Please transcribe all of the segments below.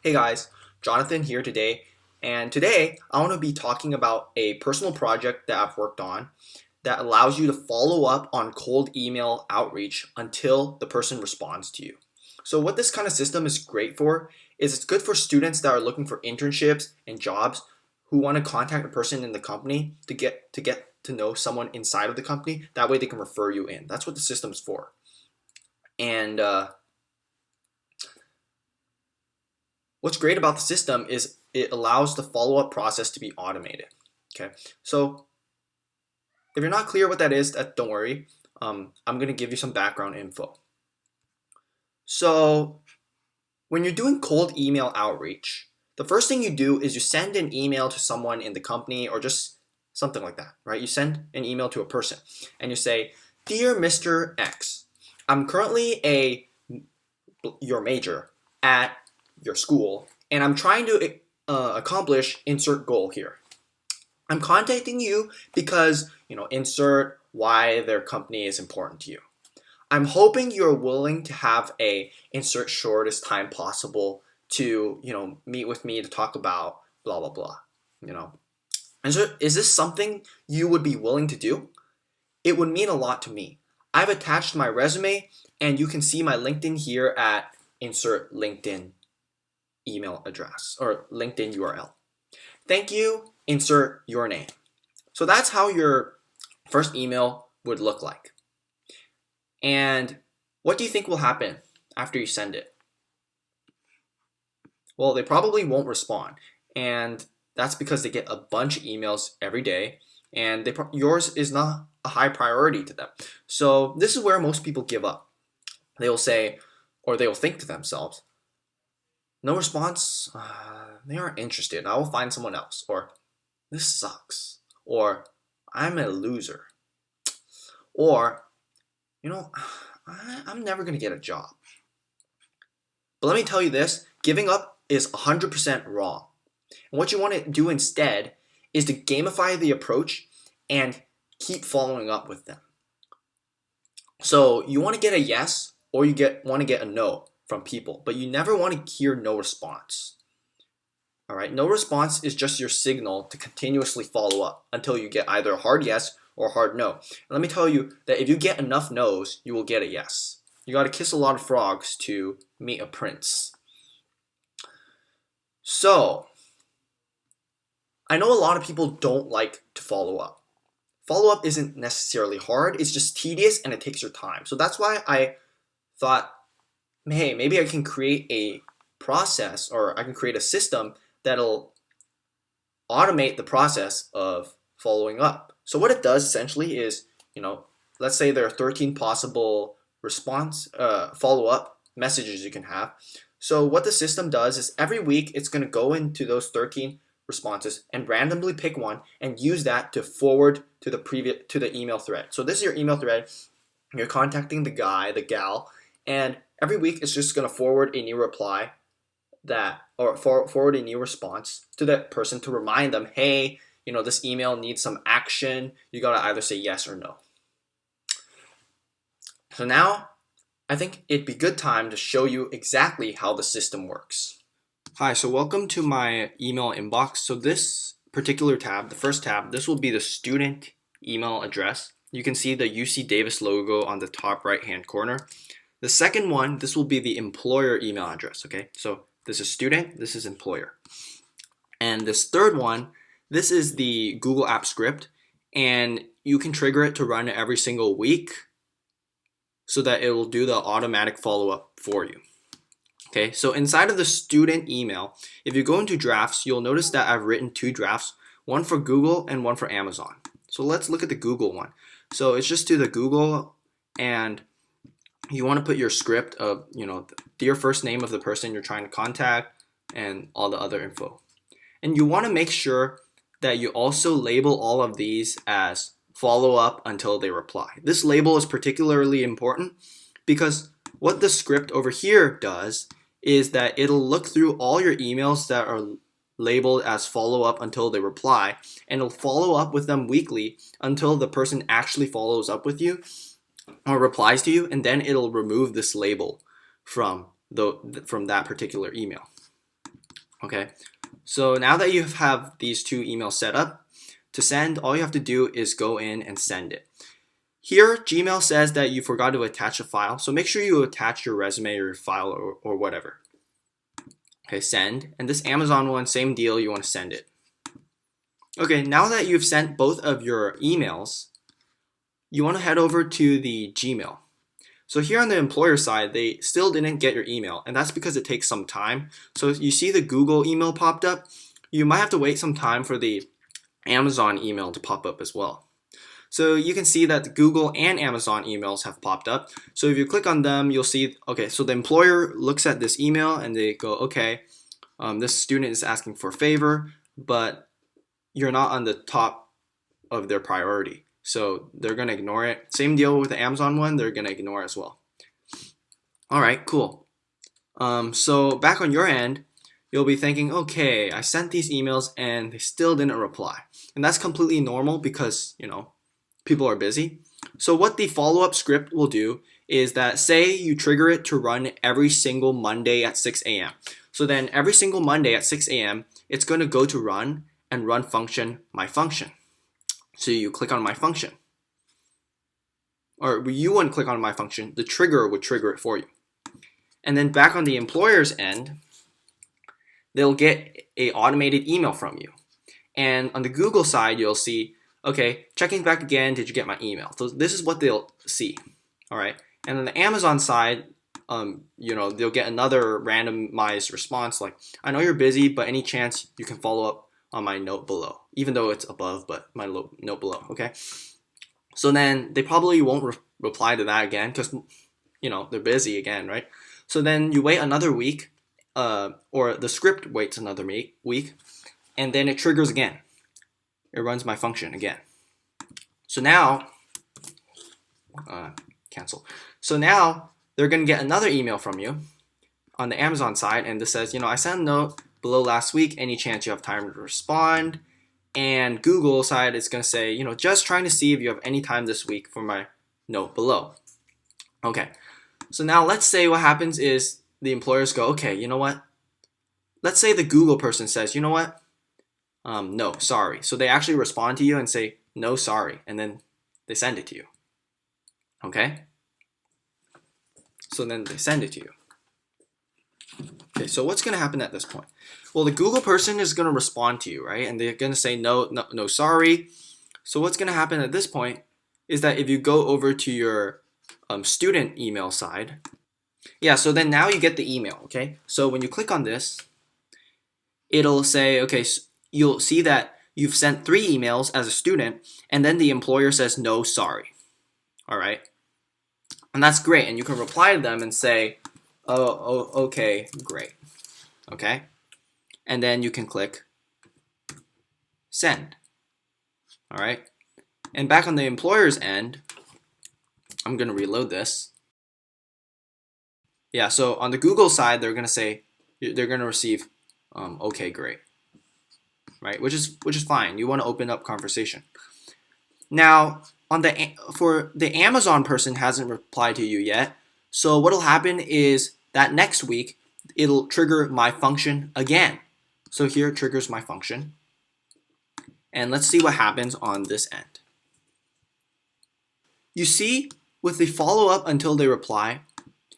Hey guys, Jonathan here today, and today I want to be talking about a personal project that I've worked on that allows you to follow up on cold email outreach until the person responds to you. So what this kind of system is great for is it's good for students that are looking for internships and jobs who want to contact a person in the company to get to know someone inside of the company. That way they can refer you in. That's what the system's for. And what's great about the system is it allows the follow-up process to be automated. Okay, so if you're not clear what that is, don't worry. I'm going to give you some background info. So when you're doing cold email outreach, the first thing you do is you send an email to someone in the company or just something like that, right? You send an email to a person and you say, "Dear Mr. X, I'm currently your major at your school, and I'm trying to accomplish insert goal here. I'm contacting you because, insert why their company is important to you. I'm hoping you're willing to have a insert shortest time possible to, meet with me to talk about blah, blah, blah, you know. And so is this something you would be willing to do? It would mean a lot to me. I've attached my resume and you can see my LinkedIn here at insert LinkedIn email address or LinkedIn URL. Thank you, insert your name." So that's how your first email would look like. And what do you think will happen after you send it? Well, they probably won't respond. And that's because they get a bunch of emails every day and yours is not a high priority to them. So this is where most people give up. They'll say, or they'll think to themselves, "No response, they aren't interested. I will find someone else." Or, "This sucks." Or, "I'm a loser." Or, I'm never going to get a job. But let me tell you this, giving up is 100% wrong. And what you want to do instead is to gamify the approach and keep following up with them. So you want to get a yes or want to get a no from people, but you never want to hear no response. All right, no response is just your signal to continuously follow up until you get either a hard yes or a hard no. And let me tell you that if you get enough no's, you will get a yes. You got to kiss a lot of frogs to meet a prince. So, I know a lot of people don't like to follow up. Follow up isn't necessarily hard, it's just tedious and it takes your time. So that's why I thought, hey, maybe I can create a process or I can create a system that'll automate the process of following up. So what it does essentially is, let's say there are 13 possible follow-up messages you can have. So what the system does is every week it's going to go into those 13 responses and randomly pick one and use that to forward to the email thread. So this is your email thread. You're contacting the guy, the gal, and every week it's just going to forward a new reply forward a new response to that person to remind them, hey, this email needs some action. You got to either say yes or no. So now I think it'd be good time to show you exactly how the system works. Hi, so welcome to my email inbox. So this particular tab, the first tab, this will be the student email address. You can see the UC Davis logo on the top right hand corner. The second one, this will be the employer email address, okay? So this is student, this is employer. And this third one, this is the Google App script, and you can trigger it to run every single week so that it will do the automatic follow-up for you. Okay, so inside of the student email, if you go into drafts, you'll notice that I've written two drafts, one for Google and one for Amazon. So let's look at the Google one. So it's just to the Google, and you want to put your script of, your first name of the person you're trying to contact and all the other info. And you want to make sure that you also label all of these as follow up until they reply. This label is particularly important because what the script over here does is that it'll look through all your emails that are labeled as follow up until they reply, and it'll follow up with them weekly until the person actually follows up with you or replies to you, and then it'll remove this label from that particular email. Okay, so now that you have these two emails set up to send, all you have to do is go in and send it. Here, Gmail says that you forgot to attach a file, so make sure you attach your resume or your file or whatever. Okay, send. And this Amazon one, same deal, you want to send it. Okay, now that you've sent both of your emails, you want to head over to the Gmail. So here on the employer side, they still didn't get your email, and that's because it takes some time. So you see the Google email popped up, you might have to wait some time for the Amazon email to pop up as well. So you can see that the Google and Amazon emails have popped up. So if you click on them, you'll see, okay, so the employer looks at this email and they go, okay, this student is asking for a favor, but you're not on the top of their priority. So they're going to ignore it. Same deal with the Amazon one, they're going to ignore as well. All right, cool. So back on your end, you'll be thinking, okay, I sent these emails and they still didn't reply. And that's completely normal because, people are busy. So what the follow-up script will do is that, say you trigger it to run every single Monday at 6 a.m. So then every single Monday at 6 a.m., it's going to go to run and run function my function. So you click on my function. Or you wouldn't click on my function, the trigger would trigger it for you. And then back on the employer's end, they'll get an automated email from you. And on the Google side, you'll see, okay, checking back again, did you get my email? So this is what they'll see, all right? And on the Amazon side, they'll get another randomized response like, I know you're busy, but any chance you can follow up on my note below, even though it's above, but my note below, okay? So then they probably won't reply to that again because, they're busy again, right? So then you wait another week, or the script waits another week, and then it triggers again. It runs my function again. So now, cancel. So now they're going to get another email from you on the Amazon side, and this says, I sent a note below last week. Any chance you have time to respond? And Google side is going to say, just trying to see if you have any time this week for my note below. Okay. So now let's say what happens is the employers go, okay, you know what? Let's say the Google person says, you know what? No, sorry. So they actually respond to you and say, no, sorry. And then they send it to you. Okay? So then they send it to you. Okay, so what's going to happen at this point? Well, the Google person is going to respond to you, right? And they're going to say, no, sorry. So what's going to happen at this point is that if you go over to your student email side, yeah, so then now you get the email, okay? So when you click on this, it'll say, okay, so you'll see that you've sent 3 emails as a student, and then the employer says, no, sorry. All right? And that's great. And you can reply to them and say, oh, okay, great. Okay? And then you can click send. All right? And back on the employer's end, I'm going to reload this. Yeah, so on the Google side, they're going to say, they're going to receive, okay, great. Right, which is fine. You want to open up conversation. Now, for the Amazon person hasn't replied to you yet. So what'll happen is that next week it'll trigger my function again. So here it triggers my function, and let's see what happens on this end. You see, with the follow up until they reply,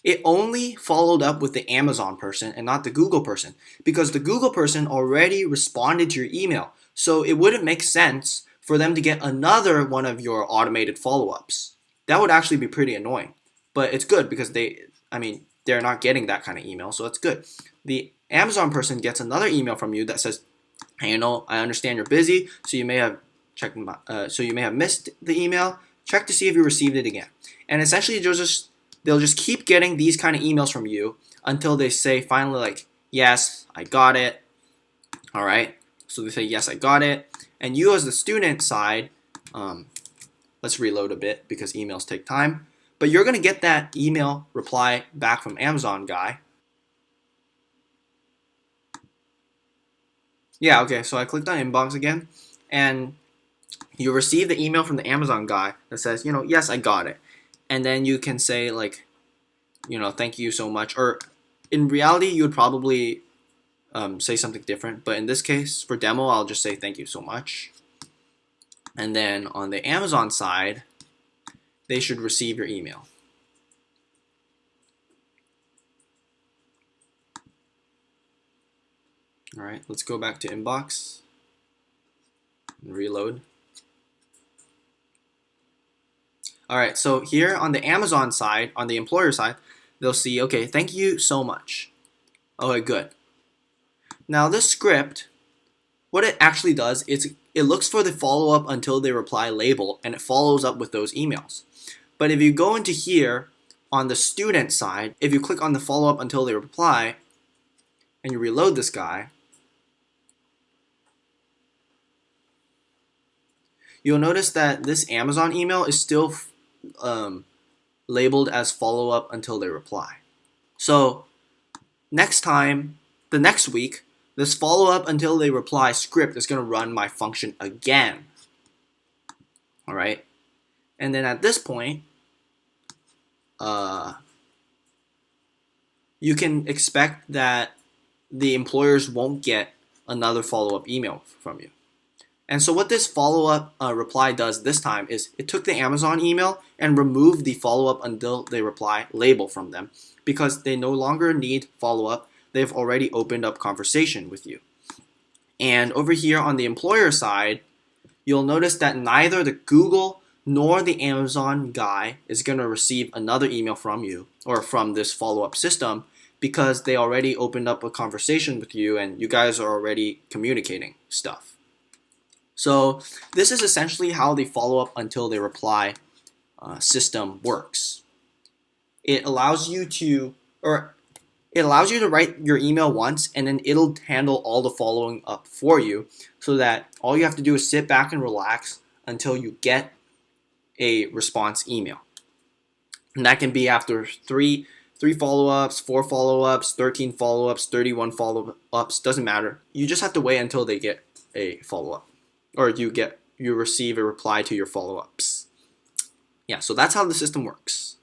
it only followed up with the Amazon person and not the Google person because the Google person already responded to your email. So it wouldn't make sense for them to get another one of your automated follow-ups. That would actually be pretty annoying. But it's good because they're not getting that kind of email, so it's good. The Amazon person gets another email from you that says, hey, I understand you're busy, so you may have missed the email. Check to see if you received it again. And essentially they'll just keep getting these kind of emails from you until they say finally like, yes, I got it. All right. So they say, yes, I got it. And you as the student side, let's reload a bit because emails take time. But you're going to get that email reply back from Amazon guy. Yeah, okay. So I clicked on inbox again. And you receive the email from the Amazon guy that says, yes, I got it. And then you can say like, thank you so much. Or in reality, you would probably say something different. But in this case, for demo, I'll just say thank you so much. And then on the Amazon side, they should receive your email. All right, let's go back to inbox and reload. All right, so here on the Amazon side, on the employer side, they'll see, okay, thank you so much. Okay, good. Now this script, what it actually does is it looks for the follow-up until they reply label, and it follows up with those emails. But if you go into here on the student side, if you click on the follow-up until they reply, and you reload this guy, you'll notice that this Amazon email is still labeled as follow-up until they reply. So next time, the next week, this follow-up until they reply script is going to run my function again. All right, and then at this point, you can expect that the employers won't get another follow-up email from you. And so what this follow-up reply does this time is it took the Amazon email and removed the follow-up until they reply label from them, because they no longer need follow-up. They've already opened up conversation with you. And over here on the employer side, you'll notice that neither the Google nor the Amazon guy is going to receive another email from you or from this follow-up system, because they already opened up a conversation with you and you guys are already communicating stuff. So this is essentially how the follow-up until they reply system works. It allows you to write your email once, and then it'll handle all the following up for you, so that all you have to do is sit back and relax until you get a response email. And that can be after three follow-ups, 4 follow-ups, 13 follow-ups, 31 follow-ups, doesn't matter. You just have to wait until they get a follow-up, or you receive a reply to your follow-ups. Yeah, so that's how the system works.